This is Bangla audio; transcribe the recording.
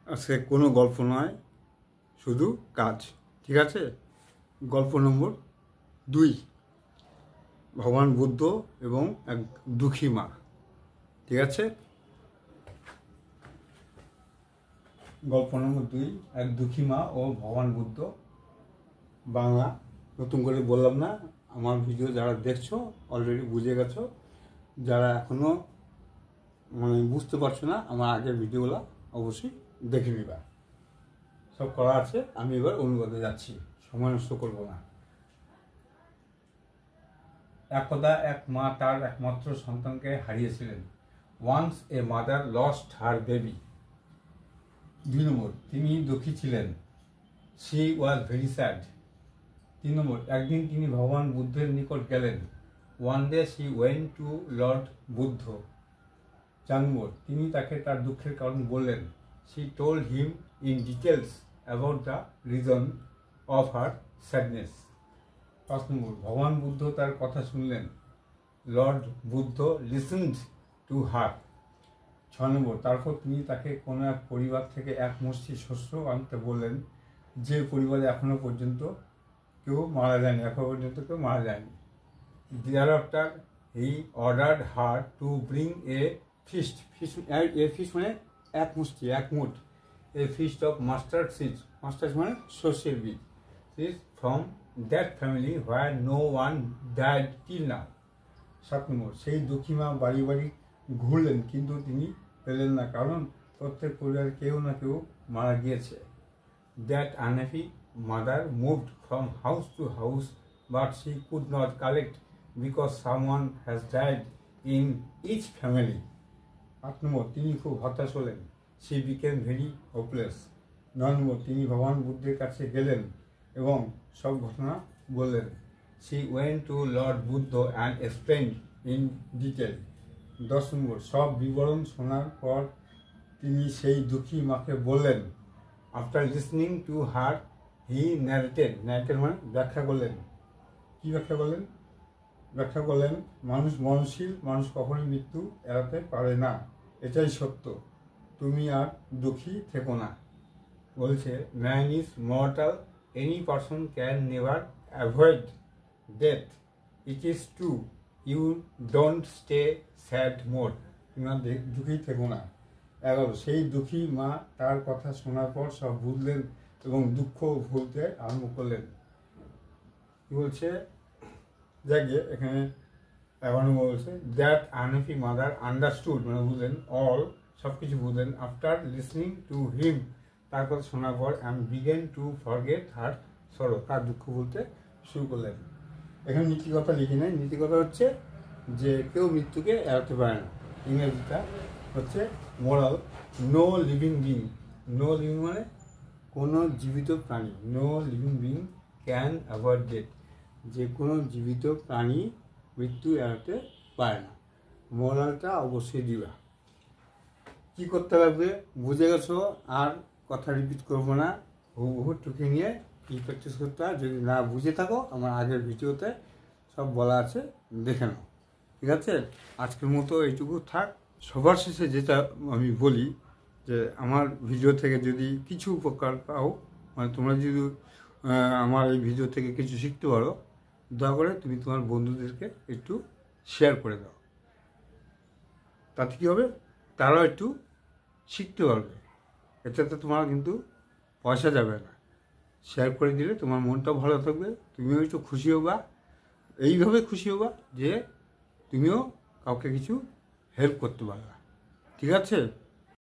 আজকে কোনো গল্প নয়, শুধু কাজ। ঠিক আছে? গল্প নম্বর 2, ভগবান বুদ্ধ এবং এক দুঃখী মা। ঠিক আছে? গল্প নম্বর 2, এক দুঃখী মা ও ভগবান বুদ্ধ। বাংলা নতুন করে বললাম না, আমার ভিডিও যারা দেখছো অলরেডি বুঝে গেছো। যারা এখনও বুঝতে পারছো না, আমার আগের ভিডিওগুলো অবশ্যই দেখে নিবা। সব করা আছে, আমি এবার অনুবাদে যাচ্ছি, সময় নষ্ট করবো না। একদা এক মা তার একমাত্র সন্তানকে হারিয়েছিলেন। Once a mother lost her baby. 2 number, তিনি দুঃখী ছিলেন। She was very sad. 3 number, একদিন তিনি ভগবান বুদ্ধের নিকট গেলেন। One day she went to lord Buddha. 4 number, তিনি তাকে তার দুঃখের কারণ বললেন। She told him in details about the reason of her sadness. 5 number, ভগবান বুদ্ধ তার কথা শুনলেন। Lord Buddha listened to her. 6 number, তারপর তিনি তাকে কোনো এক পরিবার থেকে এক মুষ্টি শস্য আনতে বললেন, যে পরিবারে এখনো পর্যন্ত কেউ মারা যায়নি। Thereafter he ordered her to bring a feast. A feast মানে এক মুষ্টি, এক মুঠ। A feast of mustard seeds. Mustard মানে শস্যের বীজ। Seeds from that family where no one died till now. 7 নম্বর, সেই দুঃখী মা বাড়ি বাড়ি ঘুরলেন, কিন্তু তিনি পেলেন না, কারণ প্রত্যেক পরিবারে কেউ না কেউ মারা গিয়েছে। That unhappy mother moved from house to house, but she could not collect because someone has died in each family. 8 নম্বর, তিনি খুব হতাশ হলেন। She became very hopeless. 9 নম্বর, তিনি ভগবান বুদ্ধের কাছে গেলেন এবং সব ঘটনা বললেন। She went to Lord Buddha and explained in detail. 10 নম্বর, সব বিবরণ শোনার পর তিনি সেই দুঃখী মাকে বললেন। After listening to her, he narrated মানে ব্যাখ্যা করলেন। কি ব্যাখ্যা করলেন? ব্যাখ্যা করলেন, মানুষ মননশীল, মানুষ কখনোই মৃত্যু এড়াতে পারে না, এটাই সত্য। তুমি আর দুঃখী থেকো না। বলছে, man is mortal, any person can never avoid death, it is true, you don't stay sad more. তুমি আর দুঃখী থেকো না। 11, সেই দুঃখী মা তার কথা শোনার পর সব বুঝলেন এবং দুঃখ ভুলতে আরম্ভ করলেন। কি বলছে? দেখে এখানে 11 বলছে, দ্যাট আনহ্যাপি মাদার আন্ডারস্টুড মানে বুঝলেন, অল সব কিছু বুঝলেন। আফটার লিসনিং টু হিম, তার কথা শোনার পর, অ্যান্ড বিগেন টু ফরগেট হার সরো, তার দুঃখ বলতে শুরু করলেন। এখানে নীতিকথা লিখি নাই। নীতিকথা হচ্ছে যে কেউ মৃত্যুকে এড়াতে পারে না। ইংরেজিটা হচ্ছে moral, no living being. No living মানে কোনো জীবিত প্রাণী, no living being can avoid death, যে কোনো জীবিত প্রাণী মৃত্যু এড়াতে পারে না। মোরালটা অবশ্যই দিবা। কী করতে লাগবে বুঝে গেছো, আর কথা রিপিট করবো না। হুবহু টুকে নিয়ে কি প্র্যাকটিস করতে হয়, যদি না বুঝে থাকো আমার আগের ভিডিওতে সব বলা আছে, দেখে নাও। ঠিক আছে? আজকের মতো এইটুকু থাক। সবার শেষে যেটা আমি বলি, যে আমার ভিডিও থেকে যদি কিছু উপকার পাও, মানে তোমরা যদি আমার এই ভিডিও থেকে কিছু শিখতে পারো, দয়া করে তুমি তোমার বন্ধুদেরকে একটু শেয়ার করে দাও। তাতে কী হবে, তারাও একটু শিখতে পারবে। এটাতে তোমার কিন্তু পয়সা যাবে না। শেয়ার করে দিলে তোমার মনটাও ভালো থাকবে, তুমিও একটু খুশি হবা। এইভাবে খুশি হবা যে তুমিও কাউকে কিছু হেল্প করতে পারবে। ঠিক আছে?